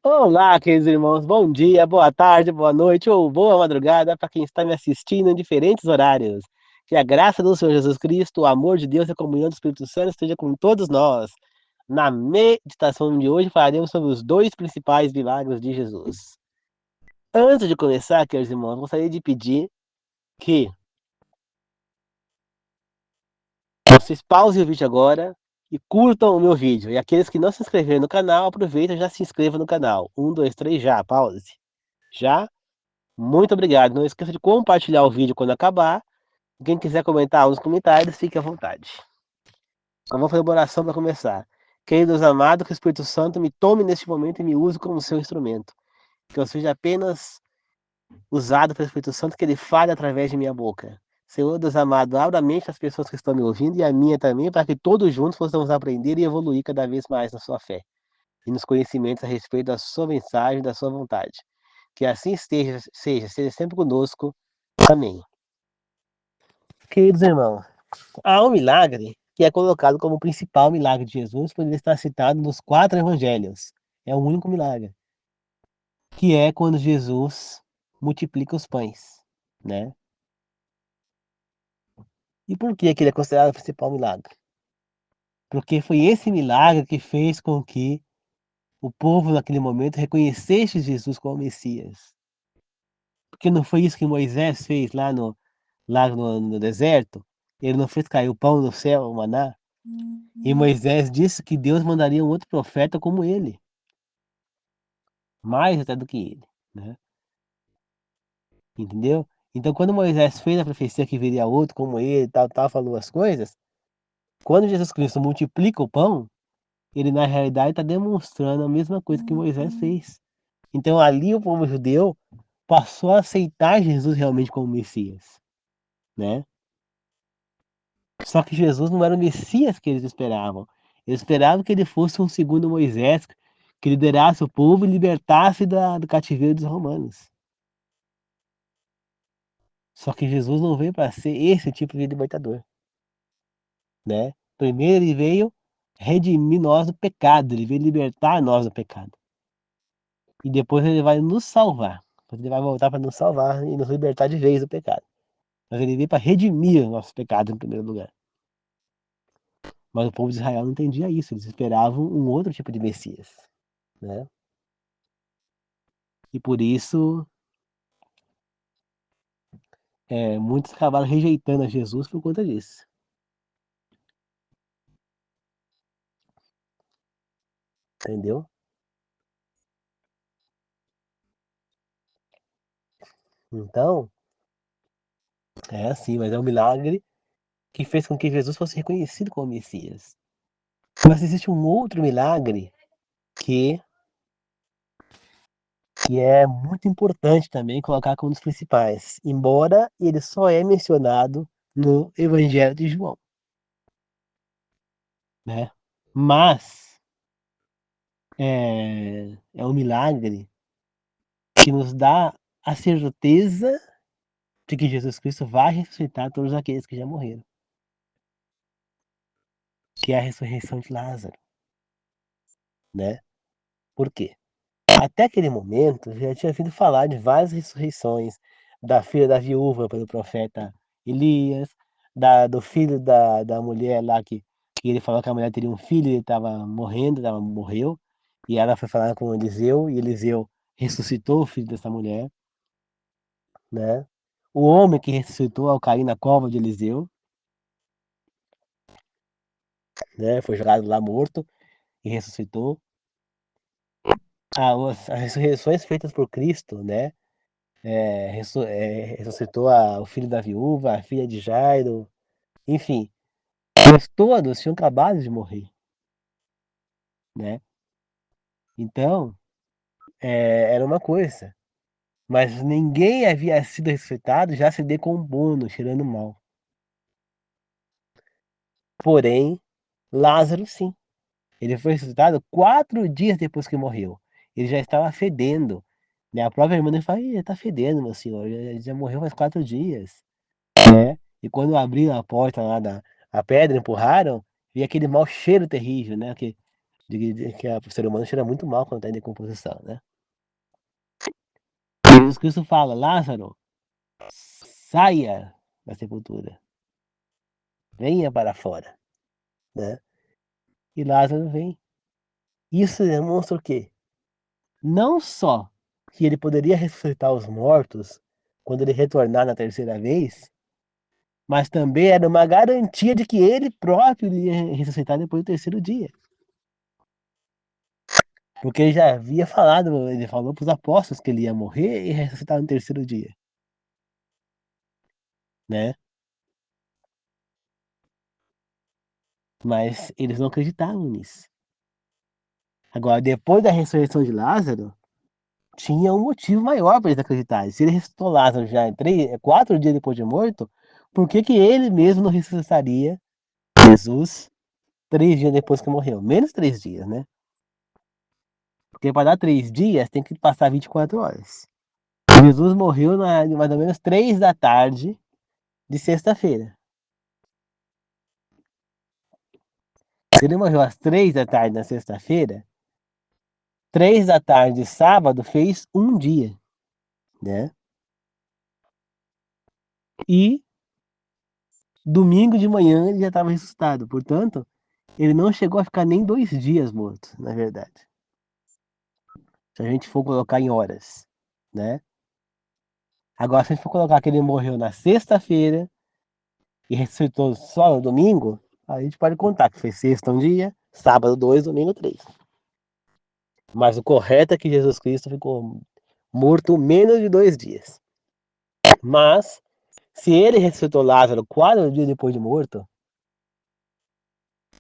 Olá, queridos irmãos, bom dia, boa tarde, boa noite ou boa madrugada para quem está me assistindo em diferentes horários. Que a graça do Senhor Jesus Cristo, o amor de Deus e a comunhão do Espírito Santo esteja com todos nós. Na meditação de hoje falaremos sobre os dois principais milagres de Jesus. Antes de começar, queridos irmãos, gostaria de pedir que vocês pausem o vídeo agora e curtam o meu vídeo. E aqueles que não se inscreveram no canal, aproveita e já se inscreva no canal. 1, 2, 3, já, pause. Já? Muito obrigado. Não esqueça de compartilhar o vídeo quando acabar. Quem quiser comentar nos comentários, fique à vontade. Então, vamos fazer uma oração para começar. Queridos amados, que o Espírito Santo me tome neste momento e me use como seu instrumento. Que eu seja apenas usado pelo Espírito Santo, que ele fale através de minha boca. Senhor Deus amado, abra a mente das pessoas que estão me ouvindo e a minha também, para que todos juntos possamos aprender e evoluir cada vez mais na sua fé e nos conhecimentos a respeito da sua mensagem, da sua vontade. Que assim seja sempre conosco. Amém. Queridos irmãos, há um milagre que é colocado como o principal milagre de Jesus, pois ele está citado nos 4 evangelhos. É o único milagre, que é quando Jesus multiplica os pães, né? E por que ele é considerado o principal milagre? Porque foi esse milagre que fez com que o povo naquele momento reconhecesse Jesus como Messias. Porque não foi isso que Moisés fez lá no deserto? Ele não fez cair o pão do céu, o maná? E Moisés disse que Deus mandaria um outro profeta como ele, mais até do que ele, né? Entendeu? Então, quando Moisés fez a profecia que viria outro como ele, tal, tal, falou as coisas, quando Jesus Cristo multiplica o pão, ele na realidade está demonstrando a mesma coisa que Moisés fez. Então, ali o povo judeu passou a aceitar Jesus realmente como Messias, né? Só que Jesus não era o Messias que eles esperavam. Eles esperavam que ele fosse um segundo Moisés, que liderasse o povo e libertasse do cativeiro dos romanos. Só que Jesus não veio para ser esse tipo de libertador, né? Primeiro ele veio redimir nós do pecado, ele veio libertar nós do pecado. E depois ele vai nos salvar. Ele vai voltar para nos salvar e nos libertar de vez do pecado. Mas ele veio para redimir os nossos pecados em primeiro lugar. Mas o povo de Israel não entendia isso, eles esperavam um outro tipo de Messias, né? E por isso, muitos acabaram rejeitando a Jesus por conta disso, entendeu? Então, é assim, mas é um milagre que fez com que Jesus fosse reconhecido como Messias. Mas existe um outro milagre que, que é muito importante também colocar como um dos principais, embora ele só é mencionado no Evangelho de João, né? Mas é um milagre que nos dá a certeza de que Jesus Cristo vai ressuscitar todos aqueles que já morreram, que é a ressurreição de Lázaro, né? Por quê? Até aquele momento já tinha ouvido falar de várias ressurreições, da filha da viúva pelo profeta Elias, do filho da mulher lá que ele falou que a mulher teria um filho e ele estava morrendo, morreu, e ela foi falar com Eliseu, e Eliseu ressuscitou o filho dessa mulher, né? O homem que ressuscitou ao cair na cova de Eliseu, né? Foi jogado lá morto e ressuscitou. As ressurreições feitas por Cristo, né? Ressuscitou o filho da viúva, a filha de Jairo, enfim, mas todos tinham acabado de morrer, né? Então, era uma coisa, mas ninguém havia sido ressuscitado já se decompondo, cheirando mal. Porém, Lázaro sim, ele foi ressuscitado 4 dias depois que morreu. Ele já estava fedendo, né? A própria irmã dele fala: ele está fedendo, meu senhor, já morreu faz 4 dias, né? E quando abriram a porta lá a pedra, empurraram, e aquele mau cheiro terrível, né? de que o ser humano cheira muito mal quando está em decomposição, né? Jesus Cristo fala, Lázaro, saia da sepultura, venha para fora, né? E Lázaro vem. Isso demonstra o quê? Não só que ele poderia ressuscitar os mortos quando ele retornar na terceira vez, mas também era uma garantia de que ele próprio iria ressuscitar depois do terceiro dia. Porque ele já havia falado, ele falou para os apóstolos que ele ia morrer e ressuscitar no terceiro dia, né? Mas eles não acreditavam nisso. Agora, depois da ressurreição de Lázaro, tinha um motivo maior para eles acreditarem. Se ele ressuscitou Lázaro já 4 dias depois de morto, por que que ele mesmo não ressuscitaria Jesus 3 dias depois que morreu? Menos 3 dias, né? Porque para dar 3 dias tem que passar 24 horas. Jesus morreu mais ou menos 3 da tarde de sexta-feira. Se ele morreu às 3 da tarde na sexta-feira, 3 da tarde de sábado fez um dia, né? E domingo de manhã ele já estava ressuscitado. Portanto, ele não chegou a ficar nem 2 dias morto, na verdade. Se a gente for colocar em horas, né? Agora, se a gente for colocar que ele morreu na sexta-feira e ressuscitou só no domingo, a gente pode contar que foi sexta um dia, sábado 2, domingo 3. Mas o correto é que Jesus Cristo ficou morto menos de 2 dias. Mas, se ele ressuscitou Lázaro 4 dias depois de morto,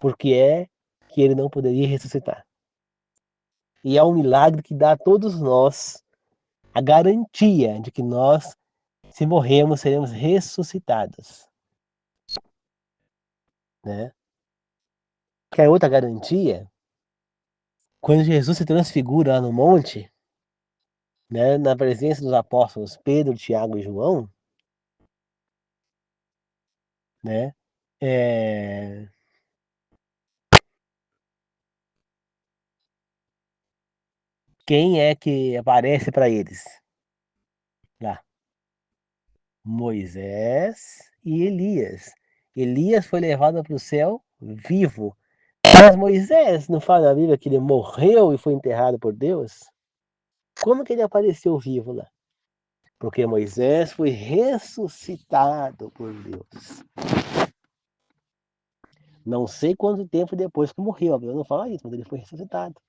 por que é que ele não poderia ressuscitar? E é um milagre que dá a todos nós a garantia de que nós, se morrermos, seremos ressuscitados, né? Quer outra garantia? Quando Jesus se transfigura lá no monte, né, na presença dos apóstolos Pedro, Tiago e João, né? É... Quem é que aparece para eles? Lá, Moisés e Elias. Elias foi levado para o céu vivo. Mas Moisés não fala na Bíblia que ele morreu e foi enterrado por Deus? Como que ele apareceu vivo lá? Porque Moisés foi ressuscitado por Deus. Não sei quanto tempo depois que morreu, a Bíblia não fala isso, mas ele foi ressuscitado.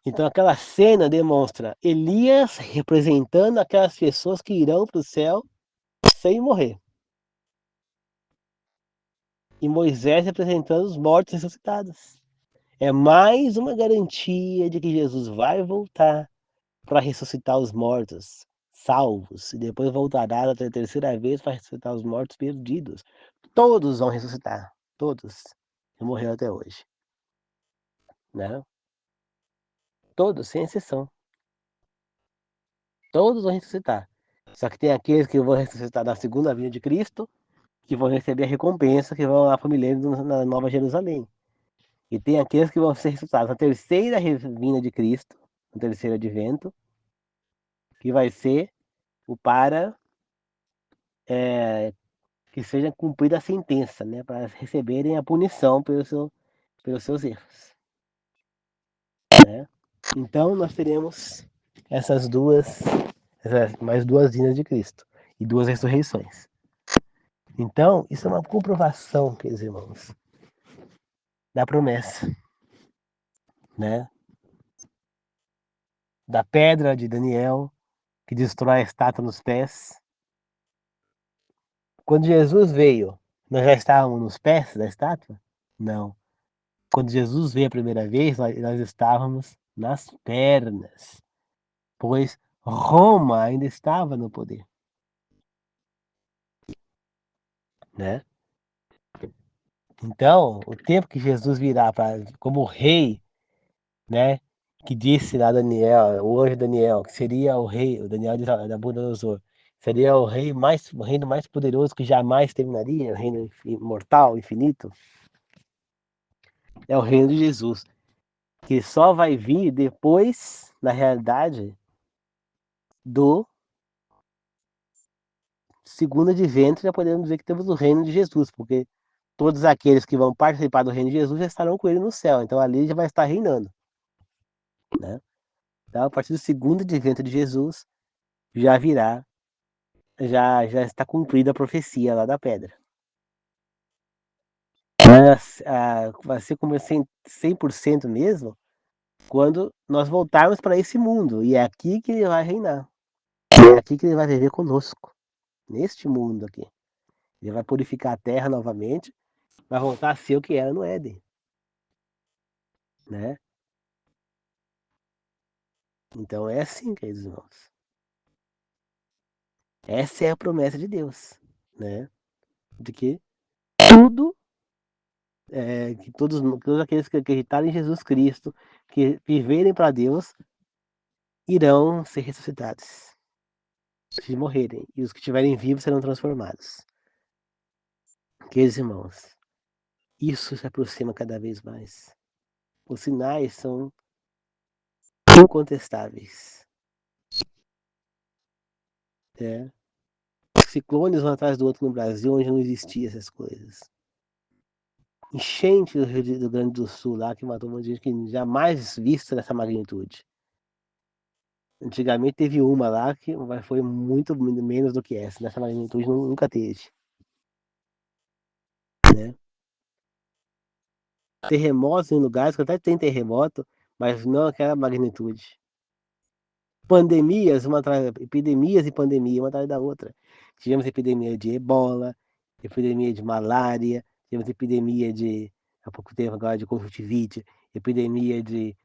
Então aquela cena demonstra Elias representando aquelas pessoas que irão para o céu sem morrer. E Moisés representando os mortos ressuscitados. É mais uma garantia de que Jesus vai voltar para ressuscitar os mortos salvos e depois voltará na terceira vez para ressuscitar os mortos perdidos. Todos vão ressuscitar, todos que morreram até hoje, né? Todos, sem exceção. Todos vão ressuscitar. Só que tem aqueles que vão ressuscitar na segunda vinda de Cristo, que vão receber a recompensa, que vão lá para o milênio na Nova Jerusalém. E tem aqueles que vão ser ressuscitados na terceira vinda de Cristo, no terceiro advento, que vai ser o para que seja cumprida a sentença, né, para receberem a punição pelos seus erros, né? Então nós teremos essas mais duas vindas de Cristo e duas ressurreições. Então, isso é uma comprovação, queridos irmãos, da promessa, né? Da pedra de Daniel, que destrói a estátua nos pés. Quando Jesus veio, nós já estávamos nos pés da estátua? Não. Quando Jesus veio a primeira vez, nós estávamos nas pernas, pois Roma ainda estava no poder, né? Então, o tempo que Jesus virá como rei, né? Que disse lá Daniel, o anjo Daniel, que seria o rei, o Daniel de Nabucodonosor, seria o reino mais poderoso que jamais terminaria, o reino imortal, infinito. É o reino de Jesus, que só vai vir depois, na realidade, do segundo advento, já podemos dizer que temos o reino de Jesus, porque todos aqueles que vão participar do reino de Jesus já estarão com ele no céu, então ali já vai estar reinando, né? Então, a partir do segundo advento de Jesus, já virá, já está cumprida a profecia lá da pedra. Mas vai ser como 100% mesmo quando nós voltarmos para esse mundo, e é aqui que ele vai reinar. É aqui que ele vai viver conosco, neste mundo aqui. Ele vai purificar a terra novamente, vai voltar a ser o que era no Éden, né? Então é assim, queridos irmãos. Essa é a promessa de Deus, né? De que tudo, que todos aqueles que acreditarem em Jesus Cristo, que viverem para Deus, irão ser ressuscitados, se morrerem, e os que estiverem vivos serão transformados. Queridos irmãos, isso se aproxima cada vez mais. Os sinais são incontestáveis. Né? Ciclones um atrás do outro no Brasil, onde não existiam essas coisas. Enchente do Rio Grande do Sul, lá que matou um monte de gente que jamais vista nessa magnitude. Antigamente teve uma lá que foi muito menos do que essa. Nessa magnitude nunca teve. Né? Terremotos em lugares que até tem terremoto, mas não aquela magnitude. Pandemias, epidemias e pandemia, uma atrás da outra. Tivemos epidemia de ebola, epidemia de malária, tivemos epidemia há pouco tempo agora, de conjuntivite, epidemia de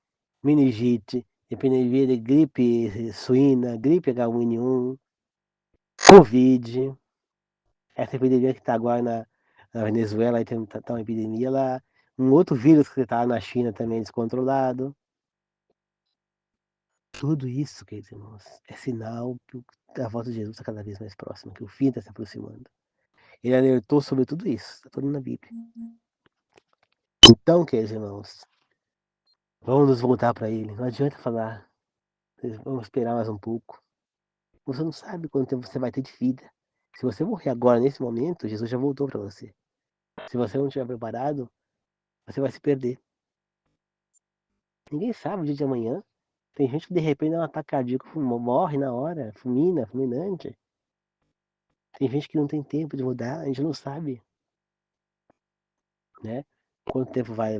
meningite, epidemia de gripe suína, gripe H1N1, Covid. Essa epidemia que está agora na Venezuela, aí tá uma epidemia lá. Um outro vírus que está na China também descontrolado. Tudo isso, queridos irmãos, é sinal que a volta de Jesus está cada vez mais próxima, que o fim está se aproximando. Ele alertou sobre tudo isso, está tudo na Bíblia. Então, queridos irmãos, vamos nos voltar para ele. Não adianta falar, vamos esperar mais um pouco. Você não sabe quanto tempo você vai ter de vida. Se você morrer agora, nesse momento, Jesus já voltou para você. Se você não estiver preparado, você vai se perder. Ninguém sabe o dia de amanhã. Tem gente que de repente dá um ataque cardíaco, morre na hora, fulminante. Tem gente que não tem tempo de mudar, a gente não sabe, né? Quanto tempo vai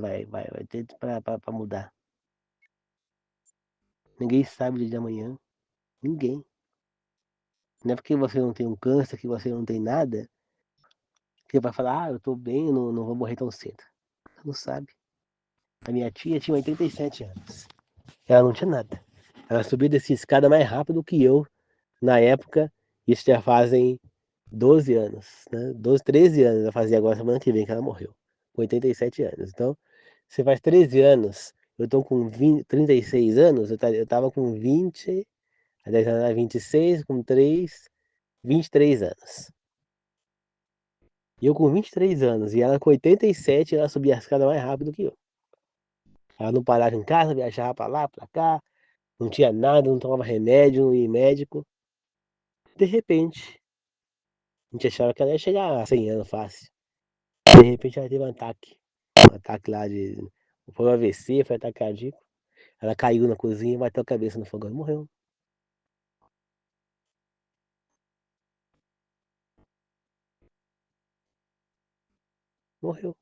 ter para mudar. Ninguém sabe o dia de amanhã. Ninguém. Não é porque você não tem um câncer, que você não tem nada, que vai falar, eu tô bem, eu não vou morrer tão cedo. Você não sabe. A minha tia tinha 87 anos. Ela não tinha nada. Ela subiu dessa escada mais rápido que eu, na época, isso já fazem 12 anos, né? 12, 13 anos ela fazia agora, semana que vem que ela morreu. Com 87 anos. Então, você faz 13 anos, eu tô com 36 anos, eu tava com 20, a 10 anos, 26, com 3, 23 anos. E eu com 23 anos, e ela com 87, ela subia a escada mais rápido que eu. Ela não parava em casa, viajava pra lá, pra cá, não tinha nada, não tomava remédio, não ia em médico. De repente, a gente achava que ela ia chegar a 100 anos fácil. De repente ela teve um ataque. Um ataque lá de. Foi um AVC, foi ataque cardíaco. Ela caiu na cozinha, bateu a cabeça no fogão e morreu. Morreu.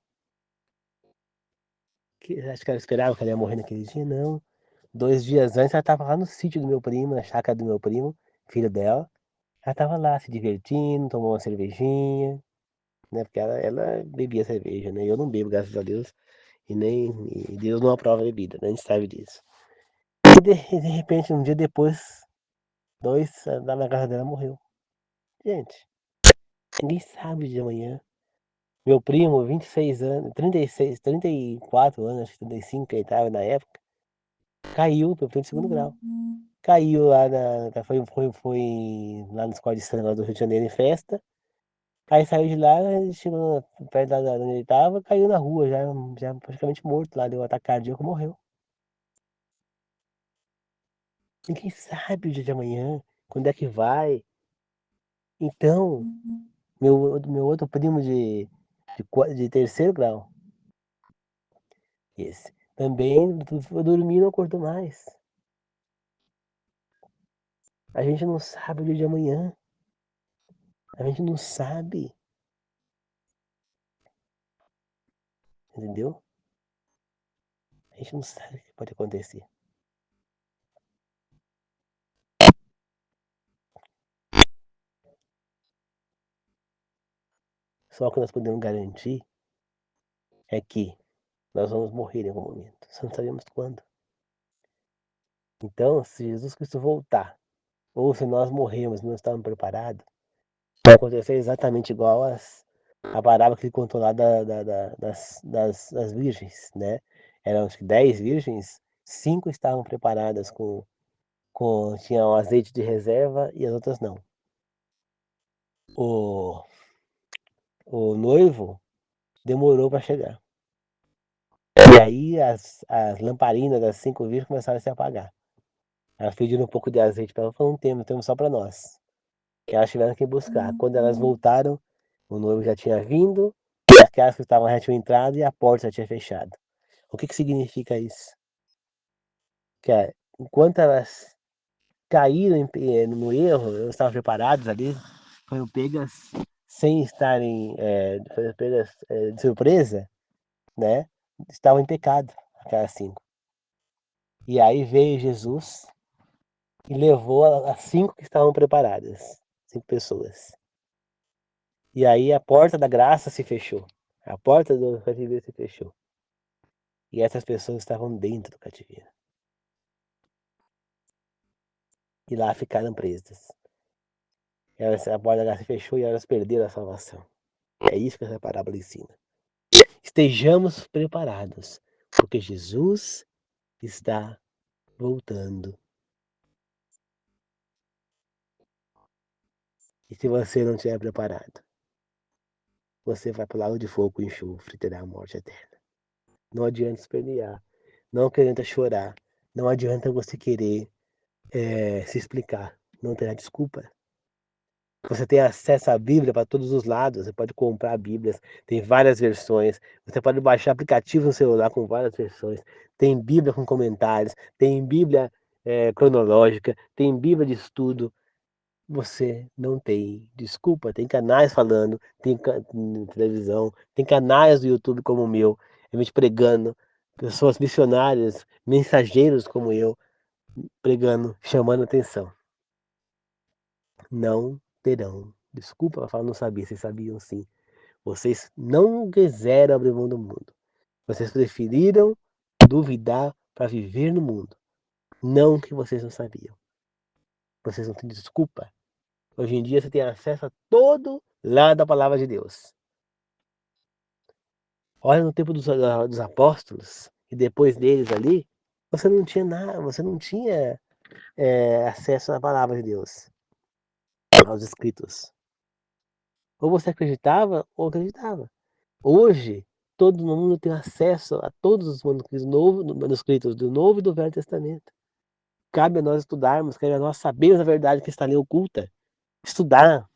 Acho que ela esperava que ela ia morrer naquele dia? Não. 2 dias antes ela estava lá no sítio do meu primo, na chácara do meu primo, filho dela. Ela estava lá se divertindo, tomou uma cervejinha, né? Porque ela bebia cerveja, né? Eu não bebo, graças a Deus. E Deus não aprova a bebida, né? A gente sabe disso. E de repente, um dia depois, lá na casa dela morreu. Gente, ninguém sabe de amanhã. Meu primo, 26 anos, 36, 34 anos, acho que 35 que ele tava na época, caiu, meu primo de segundo grau. Caiu lá foi lá na escola de samba lá do Rio de Janeiro em festa. Aí saiu de lá, chegou perto da onde ele tava, caiu na rua, já praticamente morto lá, deu um ataque cardíaco e morreu. Ninguém sabe o dia de amanhã, quando é que vai. Então, meu outro primo de terceiro grau, esse, também foi dormir e não acordou mais. A gente não sabe o dia de amanhã. A gente não sabe, entendeu? A gente não sabe o que pode acontecer. Só o que nós podemos garantir é que nós vamos morrer em algum momento. Só não sabemos quando. Então, se Jesus Cristo voltar, ou se nós morrermos e não estamos preparados, vai acontecer exatamente igual a parábola que ele contou lá das virgens, né? Eram acho que 10 virgens, 5 estavam preparadas tinham azeite de reserva e as outras não. O, o noivo demorou para chegar. E aí as lamparinas das 5 virgens começaram a se apagar. Elas pediram um pouco de azeite para ela, falou, não temos só para nós. E elas tiveram que buscar. Quando elas voltaram, o noivo já tinha vindo, e aquelas que estavam já tinham entrado e a porta já tinha fechado. O que significa isso? Que enquanto elas caíram no erro, elas estavam preparadas ali, foram pegas sem estarem, foram pegas de surpresa, né? Estavam em pecado, aquelas 5. E aí veio Jesus e levou as 5 que estavam preparadas, 5 pessoas. E aí a porta da graça se fechou. A porta do cativeiro se fechou. E essas pessoas estavam dentro do cativeiro. E lá ficaram presas. A porta da graça se fechou e elas perderam a salvação. É isso que essa parábola ensina. Estejamos preparados, porque Jesus está voltando. E se você não estiver preparado, você vai para o lago de fogo e enxofre e terá a morte eterna. Não adianta espernear, não adianta chorar, não adianta você querer se explicar, não terá desculpa. Você tem acesso à Bíblia para todos os lados, você pode comprar Bíblias, tem várias versões, você pode baixar aplicativos no celular com várias versões, tem Bíblia com comentários, tem Bíblia cronológica, tem Bíblia de estudo. Você não tem desculpa, tem canais falando, tem televisão, tem canais do YouTube como o meu, a gente pregando, pessoas missionárias, mensageiros como eu, pregando, chamando atenção. Não terão desculpa para falar não sabia, vocês sabiam sim. Vocês não quiseram abrir mão do mundo. Vocês preferiram duvidar para viver no mundo. Não que vocês não sabiam. Vocês não têm desculpa. Hoje em dia você tem acesso a todo lado da palavra de Deus. Olha no tempo dos apóstolos e depois deles ali, você não tinha nada, você não tinha acesso à palavra de Deus, aos escritos. Ou você acreditava ou acreditava. Hoje, todo mundo tem acesso a todos os manuscritos do Novo e do Velho Testamento. Cabe a nós estudarmos, cabe a nós sabermos a verdade que está ali oculta. Estudar,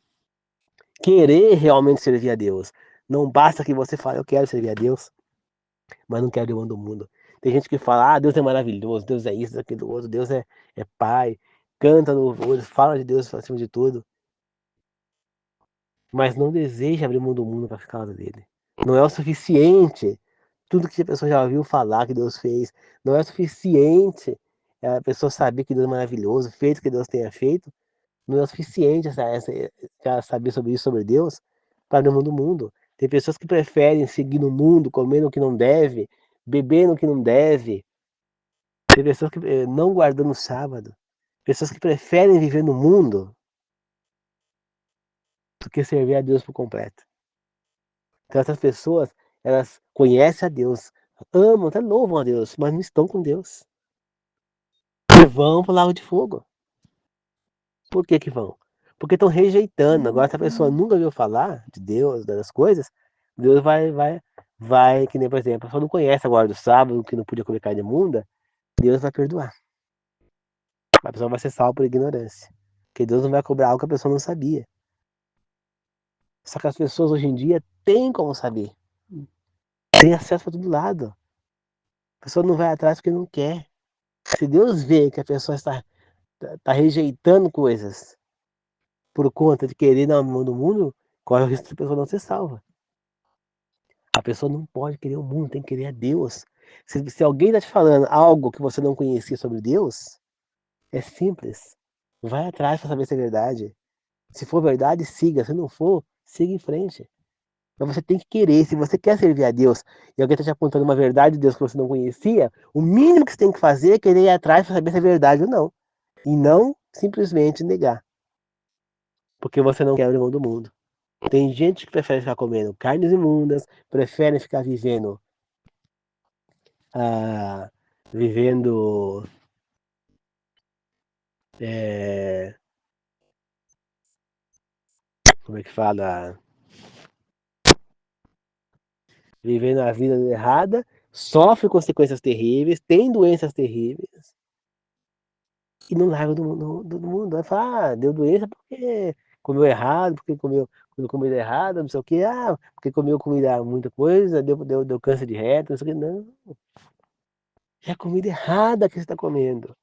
querer realmente servir a Deus. Não basta que você fale, eu quero servir a Deus, mas não quero ir do mundo. Tem gente que fala, Deus é maravilhoso, Deus é isso, aquilo outro, Deus é Pai, canta louvores, fala de Deus acima de tudo, mas não deseja abrir mão do mundo para ficar causa dele. Não é o suficiente. Tudo que a pessoa já ouviu falar que Deus fez, não é o suficiente a pessoa saber que Deus é maravilhoso, feito que Deus tenha feito, não é o suficiente essa saber sobre isso, sobre Deus, para abrir mão do mundo. Tem pessoas que preferem seguir no mundo, comendo o que não deve, bebendo o que não deve. Tem pessoas que não guardando o sábado. Pessoas que preferem viver no mundo do que servir a Deus por completo. Então essas pessoas, elas conhecem a Deus, amam, até louvam a Deus, mas não estão com Deus. E vão para o lago de fogo. Por que que vão? porque estão rejeitando. Agora, se a pessoa nunca ouviu falar de Deus, das coisas, Deus vai, que nem, por exemplo, a pessoa não conhece agora do sábado, que não podia comer carne imunda, Deus vai perdoar. A pessoa vai ser salva por ignorância. Porque Deus não vai cobrar algo que a pessoa não sabia. Só que as pessoas hoje em dia têm como saber. Tem acesso para todo lado. A pessoa não vai atrás porque não quer. Se Deus vê que a pessoa está rejeitando coisas por conta de querer na mão do mundo, corre o risco de a pessoa não ser salva. A pessoa não pode querer o mundo, tem que querer a Deus. Se alguém está te falando algo que você não conhecia sobre Deus, é simples. Vai atrás para saber se é verdade. Se for verdade, siga. Se não for, siga em frente. Mas você tem que querer. Se você quer servir a Deus e alguém está te apontando uma verdade de Deus que você não conhecia, o mínimo que você tem que fazer é querer ir atrás para saber se é verdade ou não. E não simplesmente negar. Porque você não quer abrir mão do mundo. Tem gente que prefere ficar comendo carnes imundas, prefere ficar ah, vivendo é, como é que fala? Vivendo a vida errada, sofre consequências terríveis, tem doenças terríveis e não larga do mundo. Vai falar, deu doença porque comeu errado, porque comeu comida errada, não sei o que, porque comeu comida muita coisa, deu câncer de reto, não sei o que. Não, é a comida errada que você está comendo.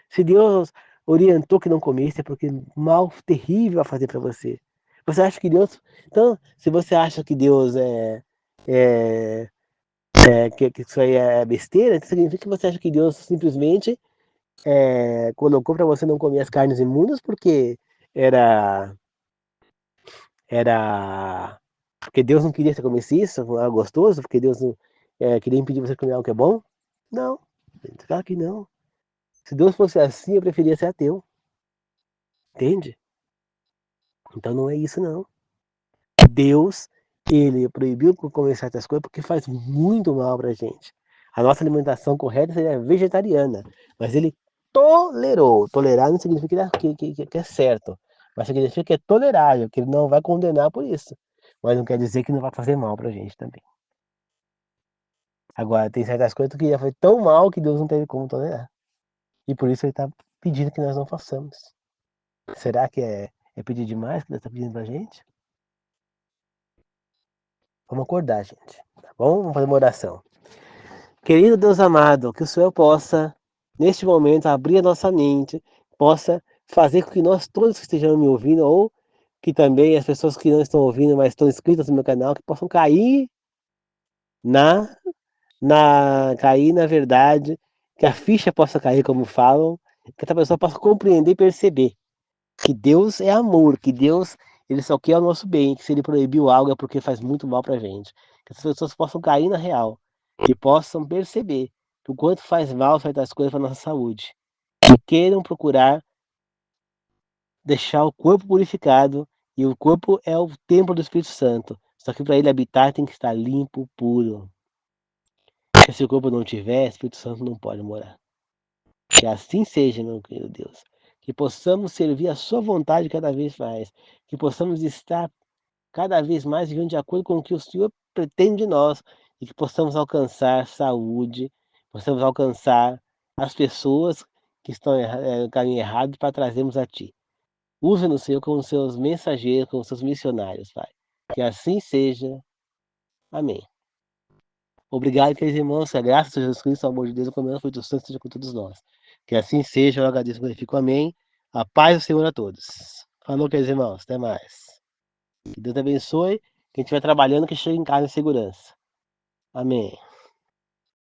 Se Deus orientou que não comesse, é porque mal terrível a fazer para você. Você acha que Deus. Então, se você acha que Deus é que isso aí é besteira, isso significa que você acha que Deus simplesmente colocou para você não comer as carnes imundas porque era. Era. Porque Deus não queria que você comesse isso, algo gostoso, porque Deus não, queria impedir você de comer algo que é bom? Não, claro que não. Se Deus fosse assim, eu preferia ser ateu. Entende? Então não é isso, não. Deus, ele proibiu comer certas coisas porque faz muito mal pra gente. A nossa alimentação correta seria vegetariana, mas ele tolerou. Tolerar não significa que é certo, mas significa que é tolerável, que ele não vai condenar por isso. Mas não quer dizer que não vai fazer mal pra gente também. Agora, tem certas coisas que já foi tão mal que Deus não teve como tolerar. E por isso ele está pedindo que nós não façamos. Será que é pedir demais que Deus está pedindo pra gente? Vamos acordar, gente. Tá bom? Vamos fazer uma oração. Querido Deus amado, que o Senhor possa, neste momento, abrir a nossa mente, possa fazer com que nós todos que estejamos me ouvindo, ou que também as pessoas que não estão ouvindo, mas estão inscritas no meu canal, que possam cair na, cair na verdade, que a ficha possa cair, como falam, que essa pessoa possa compreender e perceber que Deus é amor, que Deus ele só quer o nosso bem, que se ele proibiu algo é porque faz muito mal pra gente. Que as pessoas possam cair na real, que possam perceber que o quanto faz mal certas coisas para nossa saúde. Que queiram procurar deixar o corpo purificado, e o corpo é o templo do Espírito Santo. Só que para ele habitar tem que estar limpo, puro. Porque se o corpo não tiver, o Espírito Santo não pode morar. Que assim seja, meu querido Deus. Que possamos servir a sua vontade cada vez mais. Que possamos estar cada vez mais vivendo de acordo com o que o Senhor pretende de nós. E que possamos alcançar saúde, possamos alcançar as pessoas que estão no caminho errado para trazermos a Ti. Usa-nos, Senhor, como seus mensageiros, como seus missionários, Pai. Que assim seja. Amém. Obrigado, queridos irmãos, que a graça de Jesus Cristo, o amor de Deus, o comunhão do Espírito Santo seja com todos nós. Que assim seja, eu agradeço e glorifico. Amém. A paz do Senhor a todos. Falou, queridos irmãos. Até mais. Que Deus abençoe. Quem estiver trabalhando, que chegue em casa em segurança. Amém.